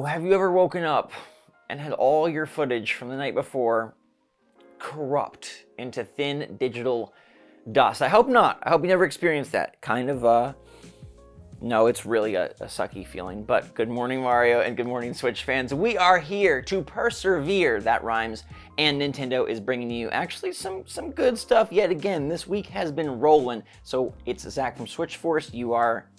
have you ever woken up and had all your footage from the night before corrupt into thin digital dust? I hope not. I hope you never experienced that. No, it's really a sucky feeling. But good morning, Mario, and good morning, Switch fans. We are here to persevere, that rhymes, and Nintendo is bringing you actually some good stuff yet again. This week has been rolling. So it's Zach from SwitchForce. You are...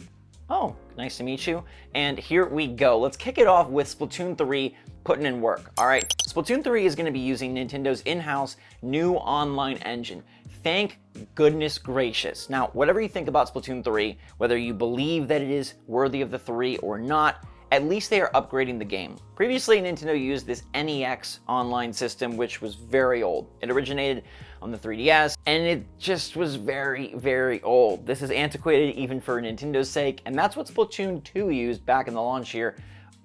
Oh, nice to meet you. And here we go. Let's kick it off with Splatoon 3 putting in work. All right, Splatoon 3 is going to be using Nintendo's in-house new online engine. Thank goodness gracious. Now, whatever you think about Splatoon 3, whether you believe that it is worthy of the 3 or not, at least they are upgrading the game. Previously, Nintendo used this NEX online system, which was very old. It originated on the 3DS, and it just was very, very old. This is antiquated even for Nintendo's sake, and that's what Splatoon 2 used back in the launch year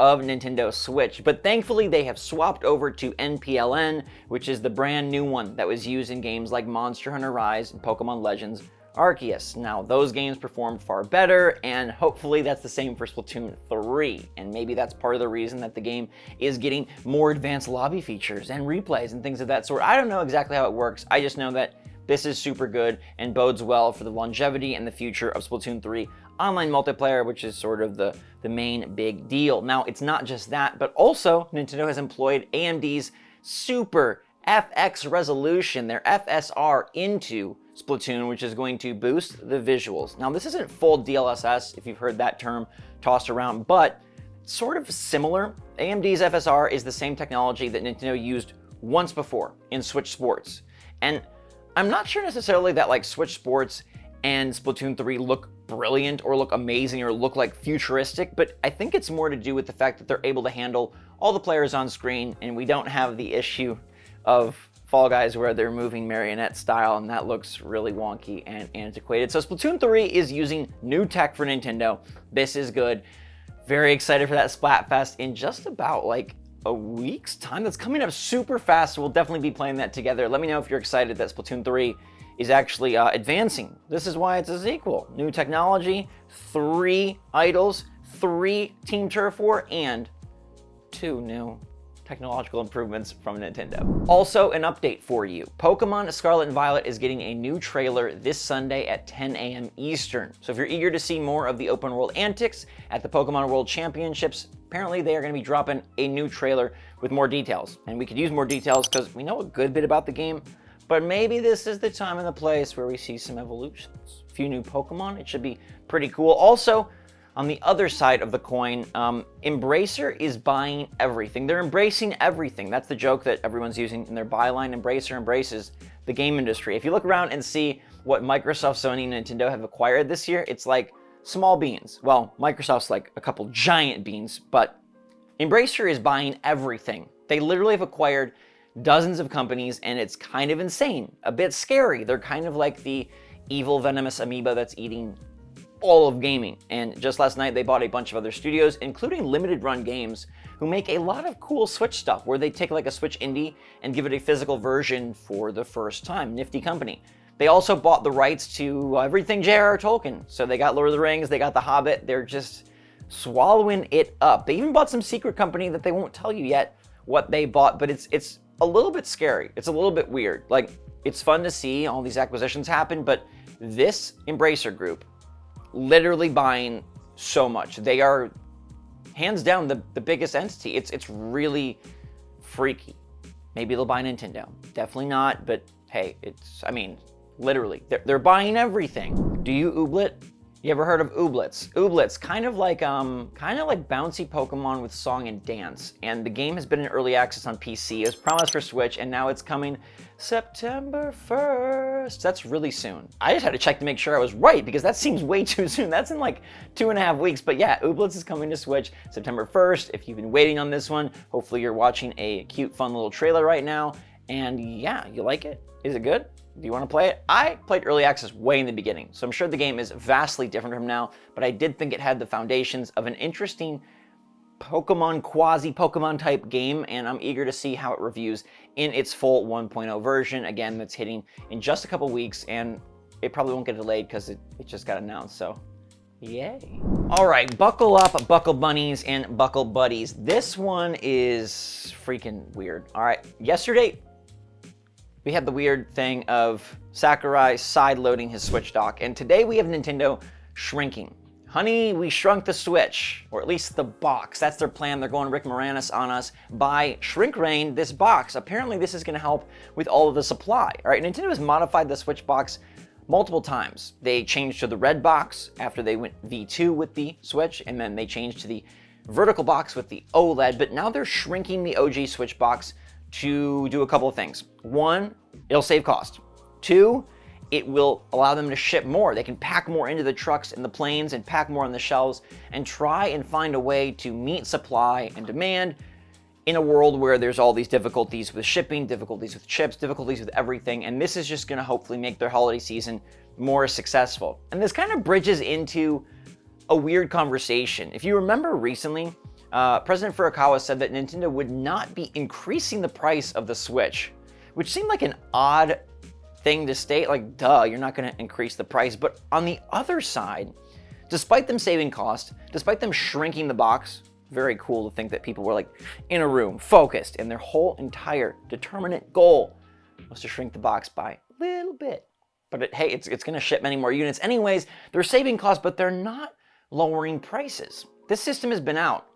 of Nintendo Switch. But thankfully, they have swapped over to NPLN, which is the brand new one that was used in games like Monster Hunter Rise and Pokemon Legends Arceus. Now, those games performed far better, and hopefully that's the same for Splatoon 3. And maybe that's part of the reason that the game is getting more advanced lobby features and replays and things of that sort. I don't know exactly how it works. I just know that this is super good and bodes well for the longevity and the future of Splatoon 3 online multiplayer, which is sort of the main big deal. Now, it's not just that, but also Nintendo has employed AMD's Super FX resolution, their FSR, into Splatoon, which is going to boost the visuals. Now, this isn't full DLSS, if you've heard that term tossed around, but sort of similar. AMD's FSR is the same technology that Nintendo used once before in SwitchForce. And I'm not sure necessarily that like SwitchForce and Splatoon 3 look brilliant or look amazing or look like futuristic, but I think it's more to do with the fact that they're able to handle all the players on screen, and we don't have the issue of Fall Guys where they're moving marionette style, and that looks really wonky and antiquated. So Splatoon 3 is using new tech for Nintendo. This is good. Very excited for that Splatfest in just about like a week's time. That's coming up super fast, so we'll definitely be playing that together. Let me know if you're excited that Splatoon 3 is actually advancing. This is why it's a sequel. New technology, 3 idols, 3 Team Turf War, and 2 new technological improvements from Nintendo. Also, an update for you. Pokemon Scarlet and Violet is getting a new trailer this Sunday at 10 a.m. Eastern. So if you're eager to see more of the open world antics at the Pokemon World Championships, apparently they are going to be dropping a new trailer with more details. And we could use more details because we know a good bit about the game, but maybe this is the time and the place where we see some evolutions. A few new Pokemon, it should be pretty cool. Also, on the other side of the coin, Embracer is buying everything. They're embracing everything. That's the joke that everyone's using in their byline. Embracer embraces the game industry. If you look around and see what Microsoft, Sony, and Nintendo have acquired this year, it's like small beans. Well, Microsoft's like a couple giant beans, but Embracer is buying everything. They literally have acquired dozens of companies, and it's kind of insane, a bit scary. They're kind of like the evil venomous amoeba that's eating all of gaming. And just last night, they bought a bunch of other studios, including Limited Run Games, who make a lot of cool Switch stuff, where they take like a Switch indie and give it a physical version for the first time. Nifty company. They also bought the rights to everything J.R.R. Tolkien. So they got Lord of the Rings, they got The Hobbit, they're just swallowing it up. They even bought some secret company that they won't tell you yet what they bought, but it's a little bit scary. It's a little bit weird. Like, it's fun to see all these acquisitions happen, but this Embracer group literally buying so much. They are hands down the biggest entity. It's really freaky. Maybe they'll buy Nintendo. Definitely not, but hey, literally, they're buying everything. Do you ooblet? You ever heard of ooblets? Ooblets, kind of like bouncy Pokemon with song and dance. And the game has been in early access on PC. It was promised for Switch, and now it's coming September 1st. That's really soon. I just had to check to make sure I was right, because that seems way too soon. That's in like 2.5 weeks. But yeah, ooblets is coming to Switch September 1st. If you've been waiting on this one, hopefully you're watching a cute, fun little trailer right now. And yeah, you like it? Is it good? Do you want to play it? I played early access way in the beginning, so I'm sure the game is vastly different from now, but I did think it had the foundations of an interesting Pokemon, quasi-Pokemon type game, and I'm eager to see how it reviews in its full 1.0 version. Again, that's hitting in just a couple weeks, and it probably won't get delayed because it just got announced, so Yay. All right, buckle up, buckle bunnies and buckle buddies. This one is freaking weird. All right, yesterday we had the weird thing of Sakurai side-loading his Switch dock, and today we have Nintendo shrinking. Honey, we shrunk the Switch, or at least the box. That's their plan. They're going Rick Moranis on us by shrink rain this box. Apparently this is gonna help with all of the supply. All right, Nintendo has modified the Switch box multiple times. They changed to the red box after they went V2 with the Switch, and then they changed to the vertical box with the OLED, but now they're shrinking the OG Switch box to do a couple of things. One, it'll save cost. Two, it will allow them to ship more. They can pack more into the trucks and the planes and pack more on the shelves and try and find a way to meet supply and demand in a world where there's all these difficulties with shipping, difficulties with chips, difficulties with everything, and this is just gonna hopefully make their holiday season more successful. And this kind of bridges into a weird conversation. If you remember recently, President Furukawa said that Nintendo would not be increasing the price of the Switch, which seemed like an odd thing to state, like, duh, you're not gonna increase the price. But on the other side, despite them saving cost, despite them shrinking the box, very cool to think that people were like in a room, focused, and their whole entire determinate goal was to shrink the box by a little bit. But hey, it's gonna ship many more units anyways. They're saving costs, but they're not lowering prices. This system has been out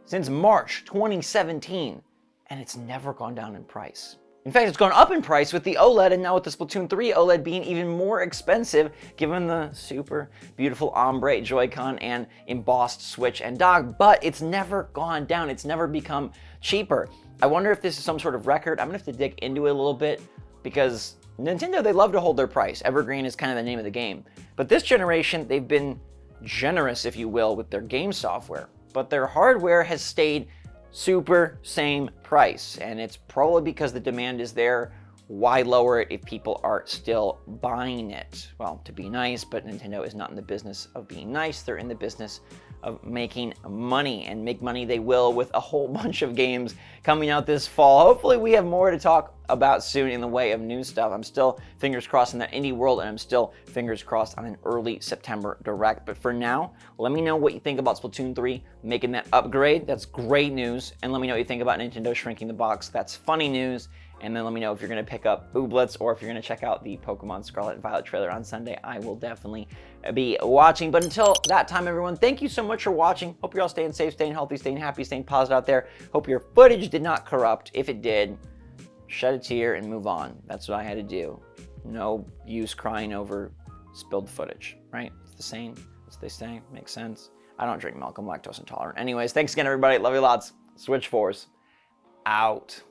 since March 2017, and it's never gone down in price. In fact, it's gone up in price with the OLED, and now with the Splatoon 3 OLED being even more expensive, given the super beautiful ombre Joy-Con and embossed Switch and dock, but it's never gone down. It's never become cheaper. I wonder if this is some sort of record. I'm gonna have to dig into it a little bit, because Nintendo, they love to hold their price. Evergreen is kind of the name of the game. But this generation, they've been generous, if you will, with their game software, but their hardware has stayed super same price, and it's probably because the demand is there. Why lower it if people are still buying it? Well, to be nice, but Nintendo is not in the business of being nice. They're in the business of making money, and make money they will with a whole bunch of games coming out this fall. Hopefully we have more to talk about soon in the way of new stuff. I'm still fingers crossed in that indie world, and I'm still fingers crossed on an early September direct. But for now, let me know what you think about Splatoon 3 making that upgrade. That's great news. And let me know what you think about Nintendo shrinking the box. That's funny news. And then let me know if you're going to pick up ooblets, or if you're going to check out the Pokemon Scarlet and Violet trailer on Sunday. I will definitely be watching. But until that time, everyone, thank you so much for watching. Hope you're all staying safe, staying healthy, staying happy, staying positive out there. Hope your footage did not corrupt. If it did, shed a tear and move on. That's what I had to do. No use crying over spilled footage, right? It's the same. That's what they say. Makes sense. I don't drink milk. I'm lactose intolerant. Anyways, thanks again, everybody. Love you lots. SwitchForce out.